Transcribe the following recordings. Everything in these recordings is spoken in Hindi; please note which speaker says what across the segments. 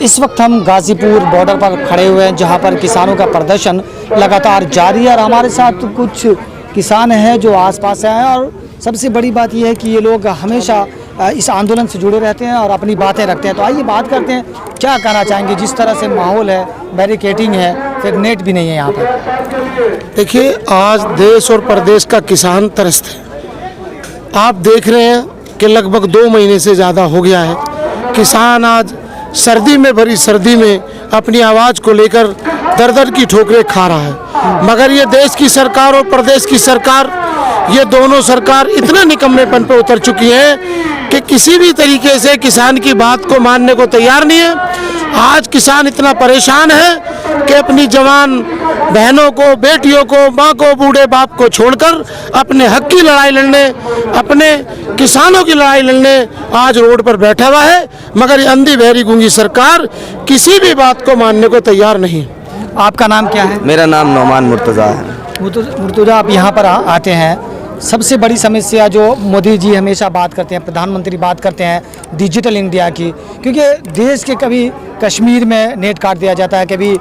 Speaker 1: इस वक्त हम गाजीपुर बॉर्डर पर खड़े हुए हैं, जहां पर किसानों का प्रदर्शन लगातार जारी है और हमारे साथ कुछ किसान हैं जो आसपास हैं। और सबसे बड़ी बात यह है कि ये लोग हमेशा इस आंदोलन से जुड़े रहते हैं और अपनी बातें रखते हैं। तो आइए बात करते हैं, क्या कहना चाहेंगे। जिस तरह से माहौल है, बैरिकेडिंग है, फिर नेट भी नहीं है यहाँ पर।
Speaker 2: देखिए, आज देश और प्रदेश का किसान त्रस्त है। आप देख रहे हैं कि लगभग 2 महीने से ज़्यादा हो गया है। किसान आज सर्दी में भरी सर्दी में अपनी आवाज़ को लेकर दर दर की ठोकरें खा रहा है। मगर ये देश की सरकार और प्रदेश की सरकार, ये दोनों सरकार इतना निकम्मेपन पे उतर चुकी है कि किसी भी तरीके से किसान की बात को मानने को तैयार नहीं है। आज किसान इतना परेशान है कि अपनी जवान बहनों को, बेटियों को, माँ को, बूढ़े बाप को छोड़कर अपने हक की लड़ाई लड़ने, अपने किसानों की लड़ाई लड़ने आज रोड पर बैठा हुआ है। मगर ये अंधी बहरी गूंगी सरकार किसी भी बात को मानने को तैयार नहीं।
Speaker 1: आपका नाम क्या है?
Speaker 3: मेरा नाम नौमान मुर्तज़ा है।
Speaker 1: मुर्तज़ा, आप यहाँ पर आते हैं, सबसे बड़ी समस्या जो मोदी जी हमेशा बात करते हैं, प्रधानमंत्री बात करते हैं डिजिटल इंडिया की, क्योंकि देश के कभी कश्मीर में नेट काट दिया जाता है, कभी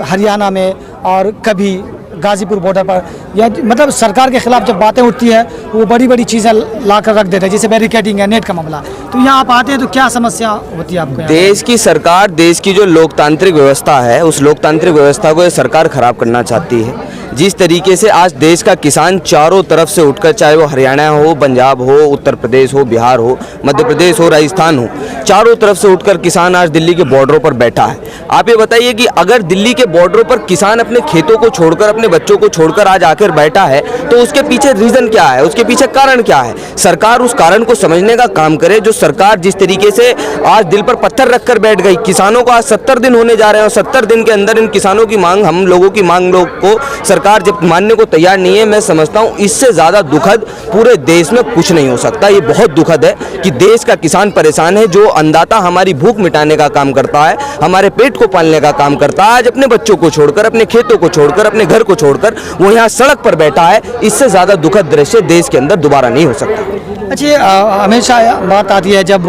Speaker 1: हरियाणा में और कभी गाजीपुर बॉर्डर पर, या मतलब सरकार के खिलाफ जब बातें उठती है वो बड़ी बड़ी चीज़ें ला कर रख देते हैं, जैसे बैरिकेडिंग है, नेट का मामला। तो यहाँ आप आते हैं तो क्या समस्या होती है आपको?
Speaker 3: देश की सरकार, देश की जो लोकतांत्रिक व्यवस्था है, उस लोकतांत्रिक व्यवस्था को ये सरकार खराब करना चाहती है। जिस तरीके से आज देश का किसान चारों तरफ से उठकर, चाहे वो हरियाणा हो, पंजाब हो, उत्तर प्रदेश हो, बिहार हो, मध्य प्रदेश हो, राजस्थान हो, चारों तरफ से उठकर किसान आज दिल्ली के बॉर्डरों पर बैठा है। आप ये बताइए कि अगर दिल्ली के बॉर्डरों पर किसान अपने खेतों को छोड़कर, अपने बच्चों को छोड़कर आज आकर बैठा है, तो उसके पीछे रीजन क्या है, उसके पीछे कारण क्या है? सरकार उस कारण को समझने का काम करे। जो सरकार जिस तरीके से आज दिल पर पत्थर रखकर बैठ गई, किसानों को आज 70 दिन होने जा रहे हैं और 70 दिन के अंदर इन किसानों की मांग, हम लोगों की मांग को सरकार जब मानने को तैयार नहीं है, मैं समझता हूं इससे ज्यादा दुखद पूरे देश में कुछ नहीं हो सकता। ये बहुत दुखद है कि देश का किसान परेशान है, जो अन्नदाता हमारी भूख मिटाने का काम करता है, हमारे पेट को पालने का काम करता है, आज अपने बच्चों को छोड़कर, अपने खेतों को छोड़कर, अपने घर को छोड़कर वो यहाँ सड़क पर बैठा है। इससे ज्यादा दुखद दृश्य देश के अंदर दोबारा नहीं हो सकता।
Speaker 1: अच्छा, हमेशा बात आती है जब,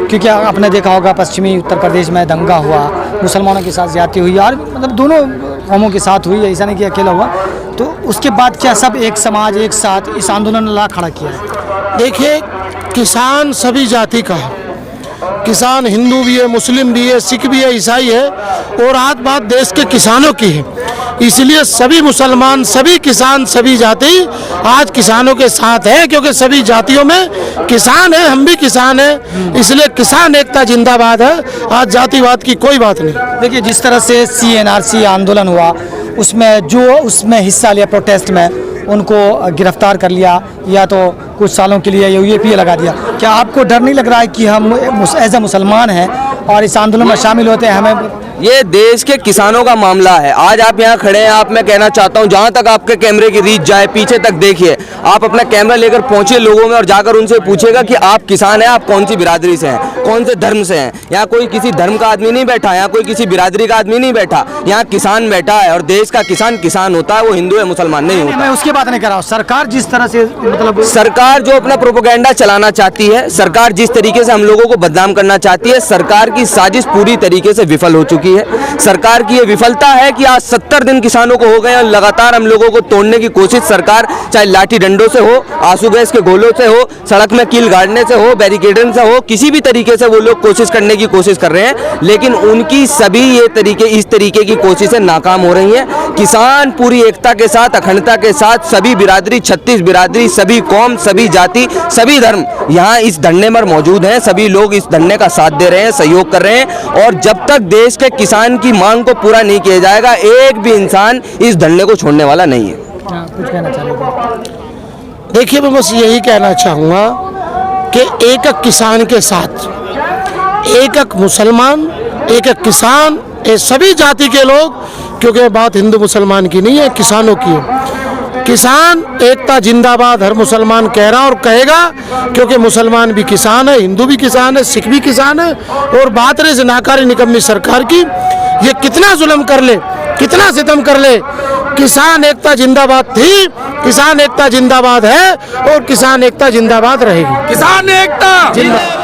Speaker 1: क्योंकि आपने देखा होगा पश्चिमी उत्तर प्रदेश में दंगा हुआ, मुसलमानों के साथ ज्यादती हुई, और मतलब दोनों कौमों के साथ हुई, ऐसा नहीं कि अकेला हुआ। तो उसके बाद क्या सब एक समाज एक साथ इस आंदोलन ला खड़ा किया है?
Speaker 2: देखिए, किसान सभी जाति का है। किसान हिंदू भी है, मुस्लिम भी है, सिख भी है, ईसाई है, और आज बात देश के किसानों की है। इसलिए सभी मुसलमान, सभी किसान, सभी जाति आज किसानों के साथ हैं, क्योंकि सभी जातियों में किसान है, हम भी किसान हैं। इसलिए किसान एकता जिंदाबाद है। आज जातिवाद की कोई बात नहीं।
Speaker 1: देखिए, जिस तरह से CNRC आंदोलन हुआ, उसमें हिस्सा लिया प्रोटेस्ट में, उनको गिरफ्तार कर लिया या तो कुछ सालों के लिए UAPA लगा दिया। क्या आपको डर नहीं लग रहा है कि हम एज ए मुसलमान हैं और इस आंदोलन में शामिल होते हैं? हमें
Speaker 3: ये देश के किसानों का मामला है। आज आप यहाँ खड़े हैं, आप, मैं कहना चाहता हूँ, जहाँ तक आपके कैमरे की रीच जाए, पीछे तक देखिए, आप अपना कैमरा लेकर पहुँचे लोगों में और जाकर उनसे पूछेगा कि आप किसान हैं, आप कौन सी बिरादरी से हैं, कौन से धर्म से हैं। यहाँ कोई किसी धर्म का आदमी नहीं बैठा, यहाँ कोई किसी बिरादरी का आदमी नहीं बैठा, यहाँ किसान बैठा है। और देश का किसान किसान होता है, वो हिंदू है, मुसलमान नहीं होता।
Speaker 1: मैं उसकी बात नहीं कर रहा हूँ। सरकार जिस तरह से, मतलब
Speaker 3: सरकार जो अपना प्रोपेगेंडा चलाना चाहती है, सरकार जिस तरीके से हम लोगों को बदनाम करना चाहती है, सरकार की साजिश पूरी तरीके से विफल हो चुकी है। सरकार की ये विफलता है कि आज 70 दिन किसानों को हो गए और लगातार हम लोगों को तोड़ने की कोशिश सरकार, चाहे लाठी डंडों से हो, आंसू गैस के गोलों से हो, सड़क में कील गाड़ने से हो, बैरिकेडिंग से हो, किसी भी तरीके से वो लोग कोशिश करने की कोशिश कर रहे हैं, लेकिन उनकी सभी इस तरीके की कोशिशें नाकाम हो रही हैं। किसान पूरी एकता के साथ, अखंडता के साथ, सभी बिरादरी, 36 बिरादरी, सभी कौम, सभी जाति, सभी धर्म यहाँ इस धरने पर मौजूद हैं। सभी लोग इस धरने का साथ दे रहे हैं, सहयोग कर रहे हैं। और जब तक देश के किसान की मांग को पूरा नहीं किया जाएगा, एक भी इंसान इस धरने को छोड़ने वाला नहीं है।
Speaker 1: कुछ कहना चाहूँगा?
Speaker 2: देखिए, मैं बस यही कहना चाहूँगा कि एक एक किसान के साथ, एक एक मुसलमान, एक एक किसान, ये सभी जाति के लोग, क्योंकि बात हिंदू मुसलमान की नहीं है, किसानों की है। किसान एकता जिंदाबाद हर मुसलमान कह रहा और कहेगा, क्योंकि मुसलमान भी किसान है, हिंदू भी किसान है, सिख भी किसान है। और बात रहे से नाकारी निकम्मी सरकार की, ये कितना जुल्म कर ले, कितना सितम कर ले, किसान एकता जिंदाबाद थी, किसान एकता जिंदाबाद है और किसान एकता जिंदाबाद रहेगी।
Speaker 1: किसान एकता जिंदाबाद।